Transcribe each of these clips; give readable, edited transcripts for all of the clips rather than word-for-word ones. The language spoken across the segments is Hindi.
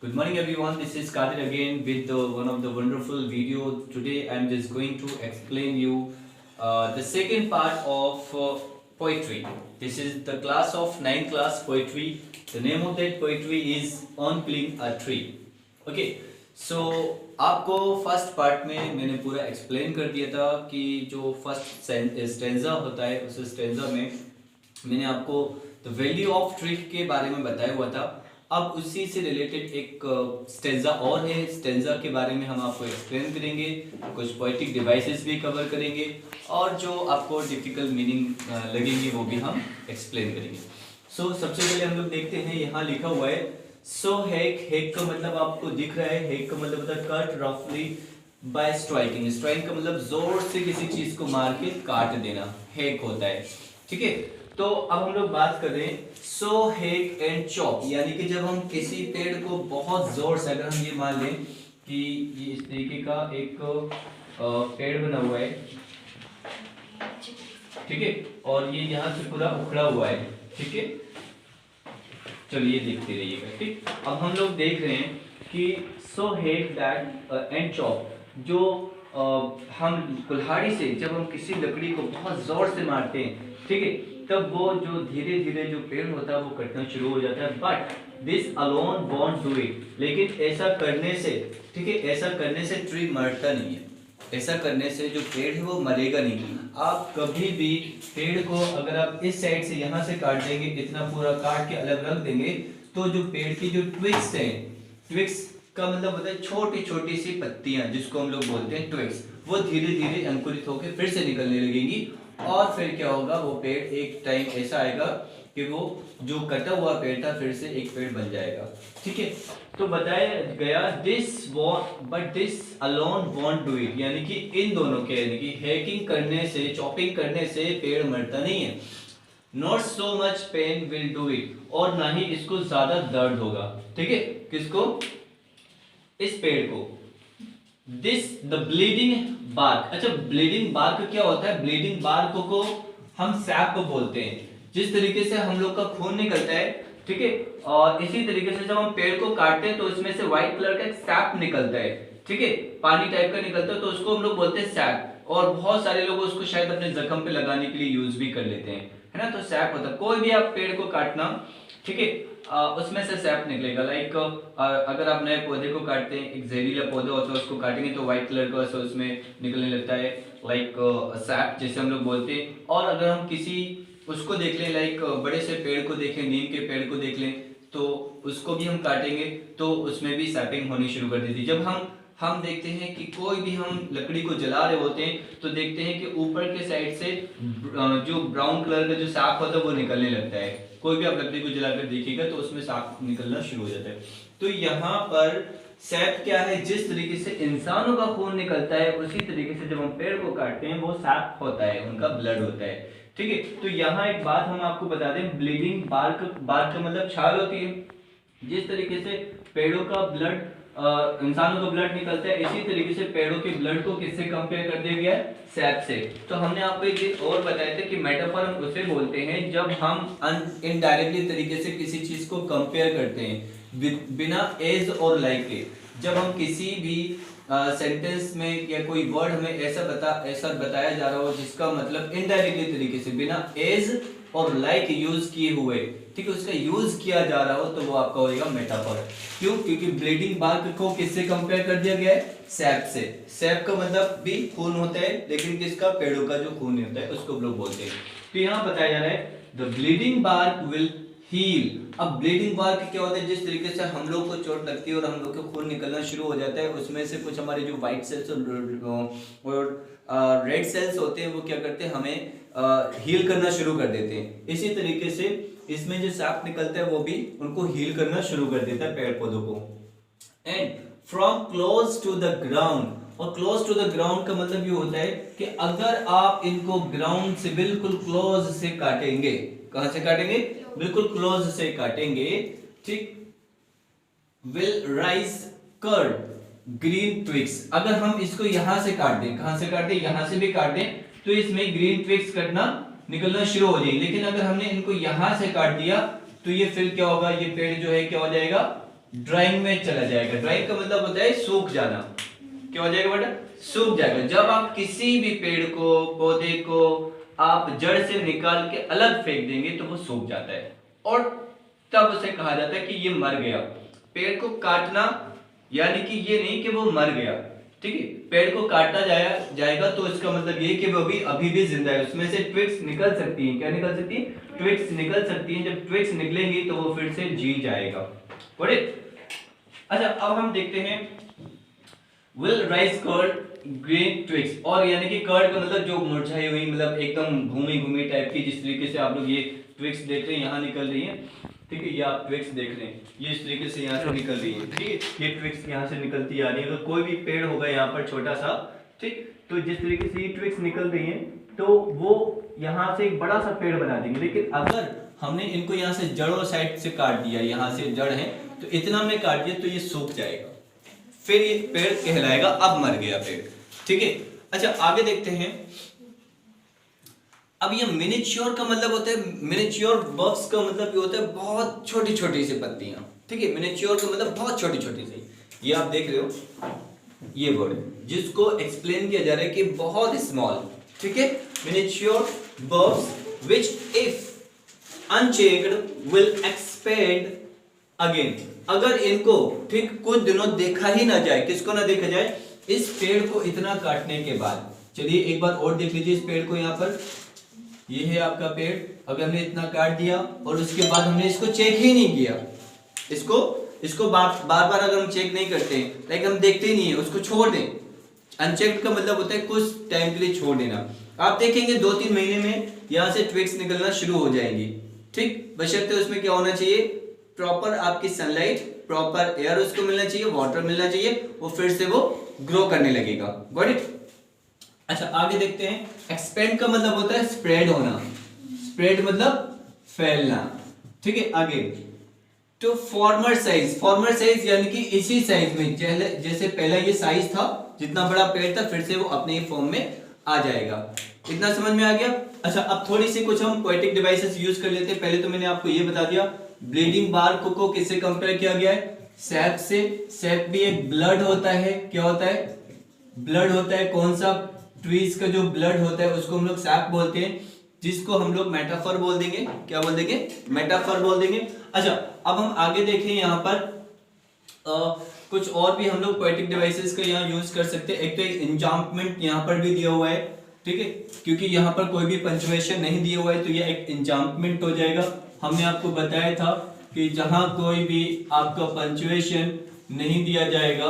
Good morning everyone, this is Kadir again with one of the wonderful video. Today I am just going to explain you the second part of poetry. This is the class of 9th class poetry. The name of that poetry is On Killing a Tree. Okay, so आपको फर्स्ट पार्ट में मैंने पूरा एक्सप्लेन कर दिया था कि जो फर्स्ट स्टेंजा होता है उस स्टेंजा में मैंने आपको द वैल्यू ऑफ ट्री के बारे में बताया हुआ था। अब उसी से रिलेटेड एक स्टेंजा और है, स्टेंजा के बारे में हम आपको एक्सप्लेन करेंगे, कुछ पोएटिक डिवाइसेस भी कवर करेंगे और जो आपको डिफिकल्ट मीनिंग लगेंगे वो भी हम एक्सप्लेन करेंगे। सो सबसे पहले हम लोग देखते हैं, यहाँ लिखा हुआ है सो हेक। हेक का मतलब आपको दिख रहा है, हेक का मतलब होता है कट रफली बाय स्ट्राइकिंग। स्ट्राइक का मतलब जोर से किसी चीज को मार के काट देना, हेक होता है। ठीक है, तो अब हम लोग बात कर रहे हैं सो हेक एंड चॉप, यानी कि जब हम किसी पेड़ को बहुत जोर से, अगर हम ये मान लें कि ये इस तरीके का एक पेड़ बना हुआ है, ठीक है, और ये यहाँ से पूरा उखड़ा हुआ है, ठीक है, चलिए देखते रहिएगा। ठीक, अब हम लोग देख रहे हैं कि सो हेक दैट एंड चॉप, जो हम कुल्हाड़ी से जब हम किसी लकड़ी को बहुत जोर से मारते हैं, ठीक है, तब वो जो धीरे धीरे जो पेड़ होता है वो कटना शुरू हो जाता है। But this alone want do it, लेकिन ऐसा करने से, ठीक है, ऐसा करने से ट्री मरता नहीं है, ऐसा करने से जो पेड़ है वो मरेगा नहीं। आप कभी भी पेड़ को अगर आप इस साइड से यहाँ से काट देंगे, इतना पूरा काट के अलग रख देंगे, तो जो पेड़ की जो ट्विक्स है, ट्विक्स का मतलब होता है छोटी छोटी सी पत्तियां, जिसको हम लोग बोलते हैं ट्विक्स, वो धीरे धीरे अंकुरित होकर फिर से निकलने लगेंगी और फिर क्या होगा, वो पेड़ एक टाइम ऐसा आएगा कि वो जो कटा हुआ पेड़ था फिर से एक पेड़ बन जाएगा। ठीक है, तो बताया गया this but this alone want do it, यानी कि इन दोनों के, यानी कि हैकिंग करने से, चॉपिंग करने से पेड़ मरता नहीं है। Not so much pain will do it, और ना ही इसको ज्यादा दर्द होगा। ठीक है, किसको? इस पेड़ को। This the bleeding bark. अच्छा, ब्लीडिंग बार्क क्या होता है? ब्लीडिंग बार्क को हम सैप बोलते हैं। जिस तरीके से हम लोग का खून निकलता है, ठीक है, और इसी तरीके से जब हम पेड़ को काटते हैं तो इसमें से व्हाइट कलर का एक सैप निकलता है, ठीक है, पानी टाइप का निकलता है, तो उसको हम लोग बोलते हैं सैप। और बहुत सारे लोग उसको शायद अपने जख्म पे लगाने के लिए यूज भी कर लेते हैं, है ना। तो सैप होता है, कोई भी आप पेड़ को काटना, ठीक है, उसमें से सैप निकलेगा। लाइक अगर आप नए पौधे को काटते हैं, एक जहरीला पौधा होता है, उसको काटेंगे तो व्हाइट कलर का उसमें निकलने लगता है, लाइक सैप जिसे हम लोग बोलते हैं। और अगर हम किसी उसको देख लें, लाइक बड़े से पेड़ को देखें, नीम के पेड़ को देख लें, तो उसको भी हम काटेंगे तो उसमें भी सैपिंग होनी शुरू कर देती है। जब हम देखते हैं कि कोई भी हम लकड़ी को जला रहे होते हैं तो देखते हैं कि ऊपर के साइड से जो ब्राउन कलर का जो सैप होता है वो निकलने लगता है। कोई भी आप लकड़ी को जलाकर देखिएगा तो उसमें सैप निकलना शुरू हो जाता है। तो यहाँ पर सैप क्या है? जिस तरीके से इंसानों का खून निकलता है, उसी तरीके से जब हम पेड़ को काटते हैं वो सैप होता है, उनका ब्लड होता है। ठीक है, तो यहाँ एक बात हम आपको बता दें, ब्लीडिंग बार्क, बार्क का मतलब छाल होती है। जिस तरीके से पेड़ों का ब्लड, इंसानों का ब्लड निकलता है, इसी तरीके से पेड़ों के ब्लड को किससे कंपेयर कर दिया गया है? सैप से। तो हमने आपको एक चीज और बताया था कि मेटाफर हम उसे बोलते हैं जब हम इनडायरेक्टली तरीके से किसी चीज को कंपेयर करते हैं बिना एज और लाइक के। जब हम किसी भी सेंटेंस में या कोई वर्ड हमें ऐसा बताया जा रहा हो जिसका मतलब इनडायरेक्टली तरीके से बिना एज और लाइक यूज किए हुए, ठीक है, उसका यूज किया जा रहा हो, तो वो आपका होगा मेटाफर। क्यों? क्योंकि ब्लीडिंग बार्क को किससे कंपेयर कर दिया गया है? सैप से। सैप का मतलब भी खून होता है, लेकिन किसका? पेड़ों का जो खून होता है उसको लोग बोलते हैं। तो यहाँ बताया जा रहा है the bleeding bark will heal. अब ब्लीडिंग बार्क क्या होता है? जिस तरीके से हम लोग को चोट लगती है और हम लोग को खून निकलना शुरू हो जाता है, उसमें से कुछ हमारे जो व्हाइट सेल्स और रेड सेल्स होते हैं वो क्या करते हैं? हमें हील करना शुरू कर देते हैं। इसी तरीके से इसमें जो सैप निकलता है वो भी उनको हील करना शुरू कर देता है पेड़ पौधों को। And from close to the ground, और क्लोज टू द ग्राउंड का मतलब ये होता है कि अगर आप इनको ग्राउंड से बिल्कुल क्लोज से काटेंगे, कहां से काटेंगे? बिल्कुल क्लोज से काटेंगे, ठीक, will rise curd green twigs. अगर हम इसको यहां से काट दें, कहां से काट दें? यहां से भी काट दें तो इसमें ग्रीन ट्विक्स कटना निकलना शुरू हो जाएगी। लेकिन अगर हमने इनको यहां से काट दिया तो ये फिर क्या होगा? ये पेड़ जो है क्या हो जाएगा? ड्राइंग में चला जाएगा। ड्राइंग का मतलब होता है सूख जाना। क्या हो जाएगा बेटा? सूख जाएगा। जब आप किसी भी पेड़ को, पौधे को आप जड़ से निकाल के अलग फेंक देंगे तो वो सूख जाता है और तब उसे कहा जाता है कि ये मर गया। पेड़ को काटना यानी कि ये नहीं कि वो मर गया, ठीक है। पेड़ को काटा जाएगा तो इसका मतलब ये कि वो अभी भी जिंदा है, उसमें से ट्विग्स निकल सकती हैं। क्या निकल सकती है? ट्विग्स निकल सकती हैं। जब ट्विग्स निकलेंगी तो वो फिर से जी जाएगा। अच्छा, अब हम देखते हैं will rise curd green twigs, और यानी कि कर्ड का मतलब जो मुरझाई हुई, मतलब एकदम घूमी घूमी टाइप की, जिस तरीके से आप लोग ये ट्विग्स देख रहे हैं यहाँ निकल रही हैं, ठीक है। ये आप ट्विग्स देख रहे हैं, ये इस तरीके से यहाँ से निकल रही है, ठीक है। ये ट्विग्स यहाँ से निकलती आ रही है। अगर कोई भी पेड़ होगा यहाँ पर छोटा सा, ठीक, तो जिस तरीके से ये ट्विग्स निकल रही है तो वो यहाँ से एक बड़ा सा पेड़ बना देंगे। लेकिन अगर हमने इनको यहाँ से जड़ों साइड से काट दिया, यहाँ से जड़ है तो इतना में काट दिया तो ये सूख जाएगा, फिर ये पेड़ कहलाएगा अब मर गया पेड़, ठीक है। अच्छा, आगे देखते हैं। अब ये मिनिच्योर का मतलब होता है, मिनिच्योर बग्स का मतलब ये होता है बहुत छोटी छोटी सी पत्तियां, ठीक है। मिनिच्योर का मतलब बहुत छोटी छोटी सी। ये आप देख रहे हो ये वर्ड जिसको एक्सप्लेन किया जा रहा है कि बहुत स्मॉल, ठीक है। Miniature bugs which if unchecked will expand again. अगर इनको ठीक कुछ दिनों देखा ही ना जाए, किसको ना देखा जाए? इस पेड़ को इतना काटने के बाद। चलिए एक बार और देख लीजिए इस पेड़ को। यहाँ पर ये है आपका पेड़, अगर हमने इतना काट दिया और उसके बाद हमने इसको चेक ही नहीं किया, इसको बार बार अगर हम चेक नहीं करते, लाइक हम देखते ही नहीं है, उसको छोड़ दें। अनचेक्ड का मतलब होता है कुछ टाइम के लिए छोड़ देना। आप देखेंगे 2-3 महीने में यहाँ से ट्विग्स निकलना शुरू हो जाएंगी, ठीक। बशर्ते उसमें क्या होना चाहिए? प्रॉपर आपकी सनलाइट, प्रॉपर एयर उसको मिलना चाहिए, वाटर मिलना चाहिए, वो फिर से वो ग्रो करने लगेगा। Got it? अच्छा, आगे देखते हैं। एक्सपेंड का मतलब होता है स्प्रेड होना, स्प्रेड मतलब फैलना, ठीक है। आगे तो फॉर्मर साइज यानी कि इसी साइज में, जैसे पहला ये साइज था, जितना बड़ा पेड़ था, फिर से वो अपने फॉर्म में आ जाएगा। इतना समझ में आ गया? अच्छा, अब थोड़ी सी कुछ हम पोएटिक डिवाइसेस यूज कर लेते हैं। पहले तो मैंने आपको ये बता दिया, ब्लीडिंग बार्क को किससे कंपेयर किया गया है? सैप से। सैप भी एक ब्लड होता है। क्या होता है? ब्लड होता है। कौन सा? ट्रीज का जो ब्लड होता है उसको हम लोग सैप बोलते हैं, जिसको हम लोग मेटाफर बोल देंगे। क्या बोल देंगे? मेटाफर बोल देंगे। अच्छा, अब हम आगे देखें। यहाँ पर कुछ और भी हम लोग पोएटिक डिवाइसेस का यहाँ यूज कर सकते हैं। एक तो एन्जाम्पमेंट यहाँ पर भी दिया हुआ है, ठीक है, क्योंकि यहाँ पर कोई भी पंचुएशन नहीं दिया हुआ है तो ये एक एन्जाम्पमेंट हो जाएगा। हमने आपको बताया था कि जहां कोई भी आपका पंचुएशन नहीं दिया जाएगा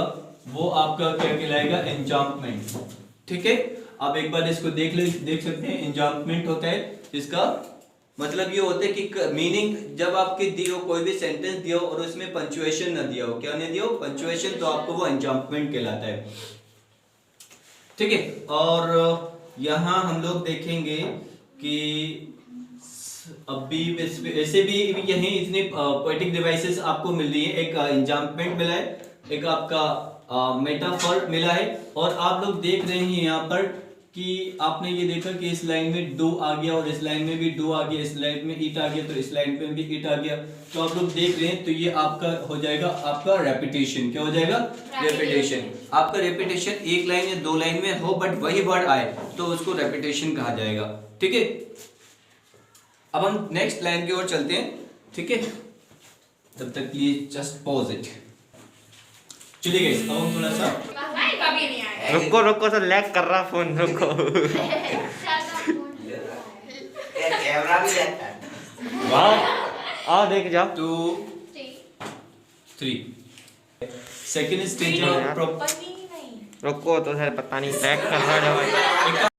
वो आपका क्या कहलाएगा? एन्जाम्पमेंट, ठीक है। आप एक बार इसको देख सकते हैं। एन्जाम्पमेंट होता है जिसका मतलब ये होता है कि मीनिंग जब आपके दियो कोई भी सेंटेंस दियो और उसमें पंचुएशन ना दिया हो, क्या नहीं दिया हो? पंचुएशन, तो आपको वो एन्जाम्पमेंट कहलाता है, ठीक है। और यहाँ हम लोग देखेंगे कि अभी ऐसे भी यही इतने पोएटिक डिवाइसेस आपको मिल रही है। एक एन्जाम्पमेंट मिला है, एक आपका मेटाफर मिला है, और आप लोग देख रहे हैं यहाँ पर कि आपने ये देखा कि इस लाइन में डू आ गया और इस लाइन में भी डू आ गया, इस लाइन में ईट आ गया तो इस लाइन में भी ईट आ गया। तो आप लोग देख रहे हैं, तो ये आपका हो जाएगा आपका रेपिटेशन। क्या हो जाएगा? रेपिटेशन। आपका रेपिटेशन एक लाइन या 2 लाइन में हो बट वही वर्ड आए तो उसको रेपिटेशन कहा जाएगा, ठीक है। अब हम नेक्स्ट लाइन की ओर चलते हैं, ठीक है। तब तक प्लीज जस्ट पॉज इट। चलिए गाइस, अब हम थोड़ा सा रुको तो लैग कर रहा फोन, रुको। कैमरा भी रहता है। वाह, आओ देख जाओ। 2 3 सेकंड स्टेज ऑफ रुको तो सर, पता नहीं लैग कर रहा है भाई।